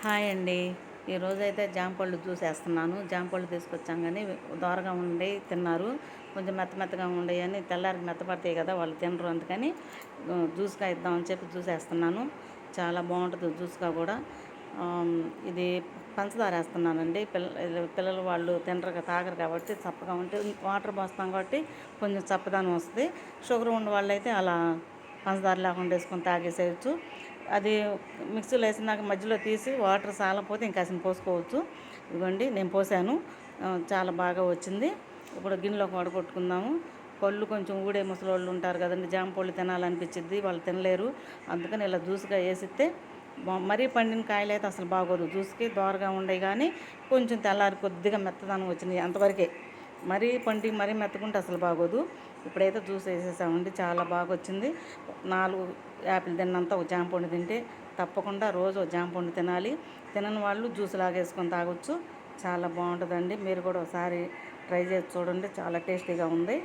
Hi అండి. ఈరోజైతే జాంపళ్ళు juice వేస్తున్నాను. జాంపళ్ళు తీసుకొచ్చాం కానీ దోరగా ఉండి తిన్నారు. కొంచెం మెత్త మెత్తగా ఉండేయని తెల్లారికి మెత్తపడతాయి కదా, వాళ్ళు తినరు. అందుకని జ్యూస్గా ఇద్దామని చెప్పి జ్యూస్ వేస్తున్నాను. చాలా బాగుంటుంది జ్యూస్గా కూడా. ఇది పంచదార వేస్తున్నానండి. పిల్లలు వాళ్ళు తినరు, తాగరు కాబట్టి చప్పగా ఉంటే వాటర్ పోస్తాం కాబట్టి కొంచెం చప్పదనం వస్తుంది. షుగర్ ఉన్న వాళ్ళు అయితే అలా పంచదార లేకుండా వేసుకొని తాగేసేయచ్చు. అది మిక్సీలో వేసినాక మధ్యలో తీసి వాటర్ సాలకపోతే ఇంకా అసలు పోసుకోవచ్చు. ఇదిగోండి నేను పోసాను, చాలా బాగా వచ్చింది. ఇప్పుడు గిన్నెలోకి వడగొట్టుకుందాము. పళ్ళు కొంచెం ఊడే ముసలోళ్ళు ఉంటారు కదండి, జామ పళ్ళు తినాలనిపించింది, వాళ్ళు తినలేరు. అందుకని ఇలా జ్యూస్గా వేసిస్తే మరీ పండిన కాయలు అయితే అసలు బాగోదు. జ్యూస్కి దోరగా ఉండేవి కానీ కొంచెం తెల్లారి కొద్దిగా మెత్తదనం వచ్చినాయి అంతవరకే. మరీ పండి మరీ మెత్తకుంటే అసలు బాగోదు. ఇప్పుడైతే జ్యూస్ వేసేసామండి, చాలా బాగా వచ్చింది. 4 యాపిల్ తిన్నంత ఒక జామ పండు తింటే తప్పకుండా రోజు ఒక జామ పండు తినాలి. తినని వాళ్ళు జ్యూస్ లాగేసుకొని తాగొచ్చు. చాలా బాగుంటుందండి. మీరు కూడా ఒకసారి ట్రై చేసి చూడండి, చాలా టేస్టీగా ఉంది.